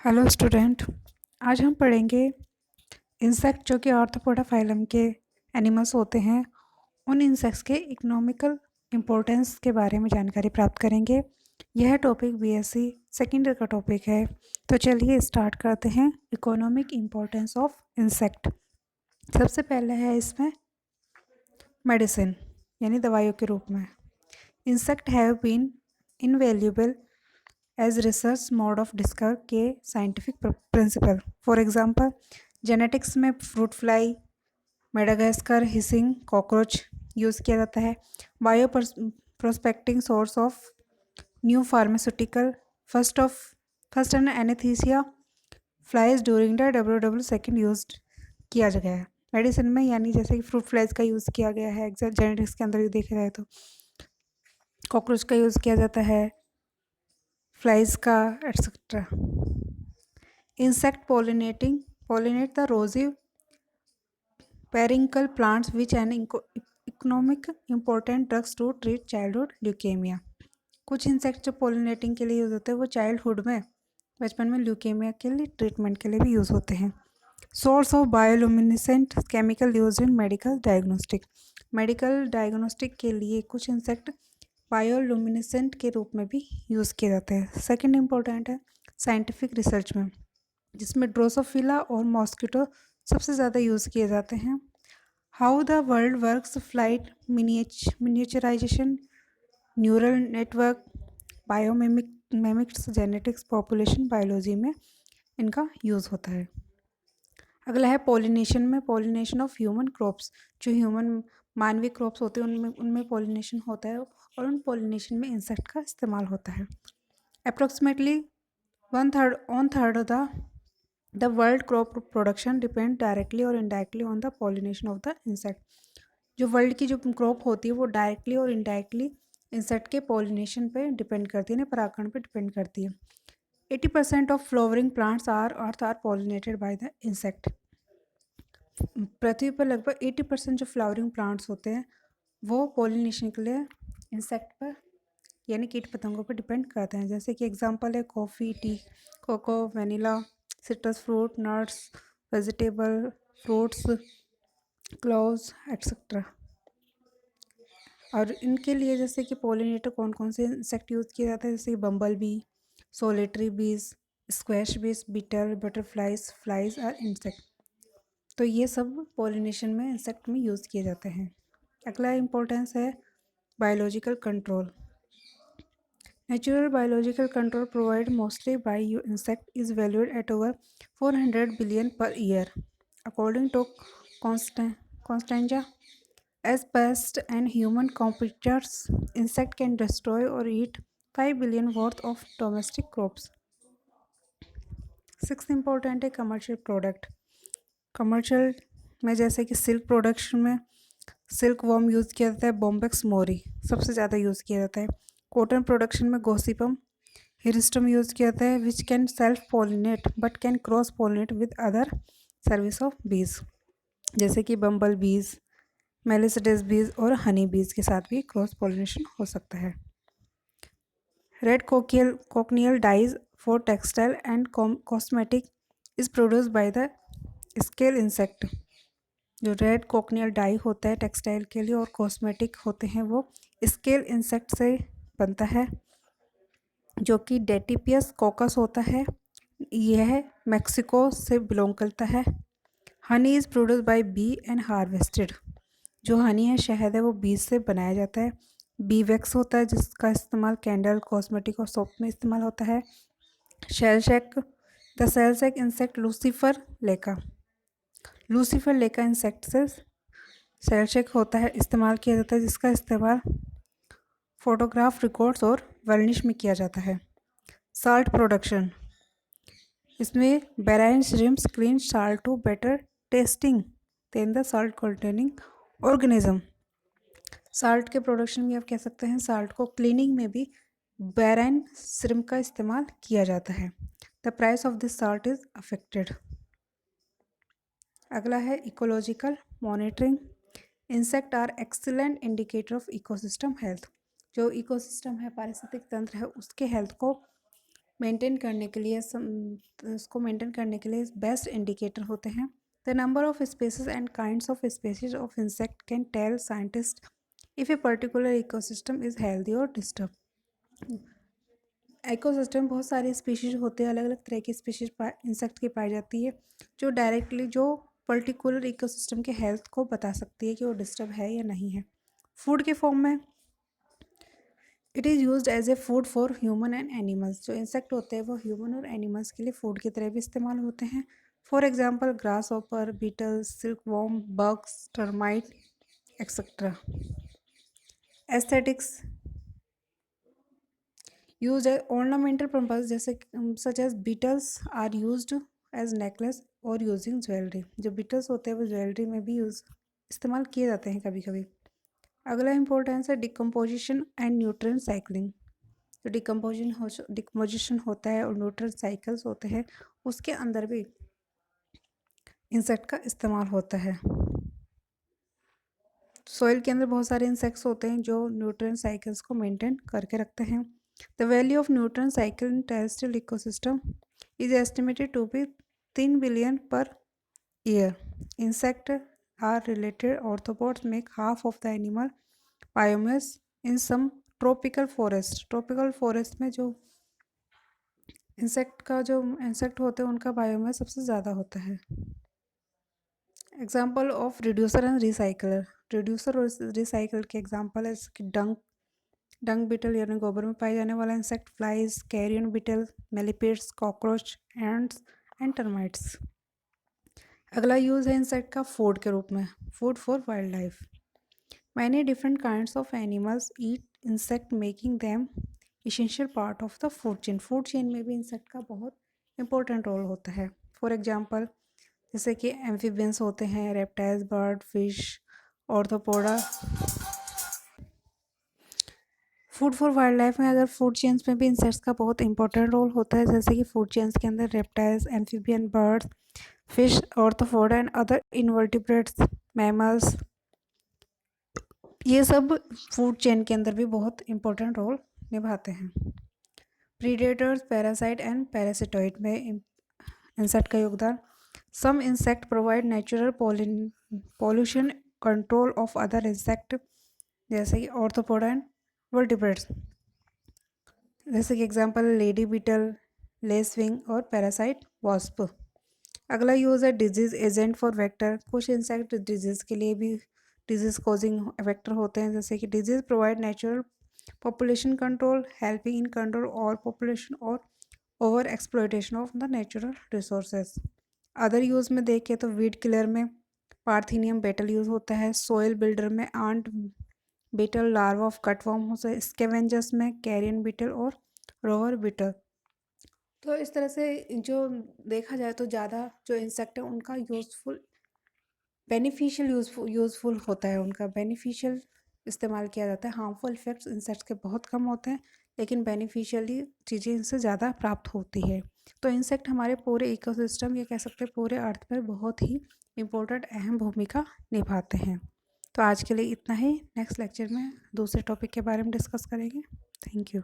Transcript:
Hello student. आज हम पढ़ेंगे इंसेक्ट जो कि आर्थ्रोपोडा फाइलम के एनिमल्स होते हैं। उन इंसेक्ट्स के इकोनॉमिकल इम्पोर्टेंस के बारे में जानकारी प्राप्त करेंगे। यह टॉपिक बीएससी सेकेंड ईयर का टॉपिक है। तो चलिए स्टार्ट करते हैं। Economic importance of insect. सबसे पहले है इसमें मेडिसिन यानी दवाइयों के रूप में। Insect have been invaluable as research mode of discover के scientific principle. For example genetics में fruit fly, Madagascar hissing cockroach use किया जाता है। Bioprospecting source of new pharmaceutical first and anaesthesia flies during the W second use किया गया है medicine में, यानी जैसे कि फ्रूट फ्लाइज का यूज़ किया गया है जेनेटिक्स के अंदर भी देखा जाए तो कॉकरोच का यूज़ किया जाता है, फ्लाइज का etcetera. Insect pollinate the rosy periwinkle plants which an economic important drugs to treat childhood leukemia। कुछ इंसेक्ट जो पोलिनेटिंग के लिए यूज़ होते हैं वो चाइल्डहुड में, बचपन में ल्यूकेमिया के लिए ट्रीटमेंट के लिए भी यूज़ होते हैं। Source of bioluminescent chemical use in medical diagnostic के लिए कुछ इंसेक्ट बायोलुमिनेसेंट के रूप में भी यूज़ किए जाते हैं। सेकेंड इम्पोर्टेंट है साइंटिफिक रिसर्च में, जिसमें ड्रोसोफिला और मॉस्किटो सबसे ज़्यादा यूज़ किए जाते हैं। How the world works, flight miniaturisation, neural network, biomimetics, genetics, population biology में इनका यूज़ होता है। अगला है पॉलिनेशन में, पॉलिनेशन ऑफ ह्यूमन क्रॉप्स। जो ह्यूमन मानवीय क्रॉप्स होते हैं उनमें उनमें पॉलिनेशन होता है और उन पॉलिनेशन में इंसेक्ट का इस्तेमाल होता है। Approximately one third of the world crop production depend directly और indirectly on the pollination of the insect. जो वर्ल्ड की जो क्रॉप होती है वो डायरेक्टली और इनडायरेक्टली इंसेक्ट के पॉलिनेशन पे डिपेंड करती है, ना परागण पे डिपेंड करती है। 80% of flowering plants are earth are pollinated by the insect. पृथ्वी पर लगभग 80% जो फ्लावरिंग प्लांट्स होते हैं वो पॉलिनेशन के लिए इंसेक्ट पर यानी कीट पतंगों पर डिपेंड करते हैं। जैसे कि एग्जांपल है coffee, tea, cocoa, vanilla, citrus fruit, nuts, vegetable, fruits, cloves etcetera. और इनके लिए जैसे कि पोलिनेटर कौन कौन से इंसेक्ट यूज़ किए जाते हैं, जैसे कि बम्बल बी, सोलेटरी बीज, स्क्वैश बीज, बीटल, बटरफ्लाइज, फ्लाइज और इंसेक्ट। तो ये सब पोलिनेशन में इंसेक्ट में यूज़ किए जाते हैं। अगला इम्पोर्टेंस है biological control. Natural biological control provided mostly by insect is valued at over 400 billion per year. According to Constanza, as pest and human competitors, insect can destroy or eat 5 billion worth of domestic crops. Sixth important है commercial product. Commercial में जैसे कि silk production में silk worm use किया जाता है, Bombyx मोरी सबसे ज़्यादा यूज़ किया जाता है। कॉटन प्रोडक्शन में गोसिपम हिरिस्टम यूज़ किया जाता है, which can self pollinate but can cross pollinate with other service of बीज, जैसे कि बम्बल बीज, मेलिसडेस बीज और हनी बीज के साथ भी क्रॉस पॉलिनेशन हो सकता है। Red cochineal dyes for textile and cosmetic is produce by the scale insect. जो रेड कोकनियल डाई होता है टेक्सटाइल के लिए और कॉस्मेटिक होते हैं वो स्केल इंसेक्ट से बनता है, जो कि डेटिपियस कोकस होता है। यह मैक्सिको से बिलोंग करता है। Honey is produce by bee and harvested. जो हनी है, शहद है, वो बीज से बनाया जाता है। बी वैक्स होता है जिसका इस्तेमाल कैंडल, कॉस्मेटिक और सोप में इस्तेमाल होता है। The shellac insect Laccifer lacca insect से सेल शेक होता है, इस्तेमाल किया जाता है, जिसका इस्तेमाल फोटोग्राफ, रिकॉर्ड्स और वर्निश में किया जाता है। साल्ट प्रोडक्शन, इसमें brine shrimps clean salt to better tasting than the salt containing organism. Salt के प्रोडक्शन में आप कह सकते हैं साल्ट को क्लीनिंग में भी बेराइन श्रिम्प का इस्तेमाल किया जाता है। The price of this salt is affected. अगला है ecological monitoring. Insect are excellent indicator of ecosystem health. जो इकोसिस्टम है, पारिस्थितिक तंत्र है, उसके हेल्थ को मेंटेन करने के लिए इसको मेंटेन करने के लिए बेस्ट इंडिकेटर होते हैं। The number of species and kinds of species of insect can tell scientist if a particular ecosystem is healthy और डिस्टर्ब। इकोसिस्टम बहुत सारी स्पीशीज होते हैं, अलग अलग तरह की स्पीशीज इंसेक्ट की पाई जाती है जो डायरेक्टली जो पर्टिकुलर इकोसिस्टम के हेल्थ को बता सकती है कि वो डिस्टर्ब है या नहीं है। फूड के फॉर्म में it is used as a food for human and animals. जो इंसेक्ट होते हैं वो ह्यूमन और एनिमल्स के लिए फूड की तरह भी इस्तेमाल होते हैं। For example grasshopper, beetles, silkworm, bugs, termite etcetera. Aesthetics used as ornamental purpose जैसे such as beetles are used as necklace और using jewelry। जो beetles होते हैं वो ज्वेलरी में भी इस्तेमाल किए जाते हैं कभी कभी। अगला इम्पोर्टेंस है डिकम्पोजिशन एंड न्यूट्रिएंट साइक्लिंग। जो डिकम्पोजिशन होता है और न्यूट्रिएंट साइकिल्स होते हैं उसके अंदर भी इंसेक्ट का इस्तेमाल होता है। सॉइल के अंदर बहुत सारे इंसेक्ट्स होते हैं जो न्यूट्रिएंट साइकिल्स को मेंटेन करके रखते हैं। The value of nutrient cycle in terrestrial ecosystem is estimated to be 3 billion per year. Insects are related. Arthropods make half of the animal biomass in some tropical forest. Tropical forest में जो insect होते हैं उनका biomass सबसे ज़्यादा होता है। Example of reducer and recycler. Reducer और रिसाइकलर के एग्जाम्पल है कि डंग बीटल यानी गोबर में पाए जाने वाला insect, flies, carrion beetle, millipedes, cockroach, ants and termites. अगला यूज़ है इंसेक्ट का फूड के रूप में, food for wildlife. Many different kinds of animals eat insect making them essential part of the food chain. Food chain में भी insect का बहुत इंपॉर्टेंट रोल होता है। फॉर एग्जाम्पल जैसे कि एम्फीबियंस होते हैं, reptiles, bird, fish, arthropoda. Food for wild life में अगर फूड चेन्स में भी इंसेक्ट्स का बहुत इंपॉर्टेंट रोल होता है, जैसे कि फूड चेन्स के अंदर reptiles, amphibian, birds, fish, arthropoda and other invertebrates, mammals, ये सब फूड चेन के अंदर भी बहुत इंपॉर्टेंट रोल निभाते हैं। प्रीडेटर्स, पैरासाइट एंड पैरासिटोइड में इंसेक्ट का योगदान। Some insect provide natural pollution control of other insect जैसे कि ऑर्थोपोडा एंड वर्टिब्रेट्स। जैसे कि एग्जांपल लेडी बीटल, लेसविंग और पैरासाइट वॉस्प। अगला यूज़ है डिजीज एजेंट फॉर वेक्टर। कुछ इंसेक्ट डिजीज के लिए भी डिजीज कॉजिंग वेक्टर होते हैं, जैसे कि disease provide natural population control, helping in control और पॉपुलेशन और over exploitation of the natural resources. Other use में देखें तो वीड किलर में पार्थिनियम बेटल यूज़ होता है, सॉइल बिल्डर में ant beetle, larva of cutworm होता है, स्कैवेंजर्स में कैरियन बीटल और रोवर बीटल। तो इस तरह से जो देखा जाए तो ज़्यादा जो इंसेक्ट है उनका यूज़फुल होता है, उनका बेनिफिशियल इस्तेमाल किया जाता है। हार्मफुल इफेक्ट्स इंसेक्ट्स के बहुत कम होते हैं, लेकिन बेनिफिशियली चीज़ें इनसे ज़्यादा प्राप्त होती है। तो इंसेक्ट हमारे पूरे इकोसिस्टम या कह सकते हैं पूरे अर्थ पर बहुत ही इम्पोर्टेंट अहम भूमिका निभाते हैं। तो आज के लिए इतना ही। नेक्स्ट लेक्चर में दूसरे टॉपिक के बारे में डिस्कस करेंगे। Thank you.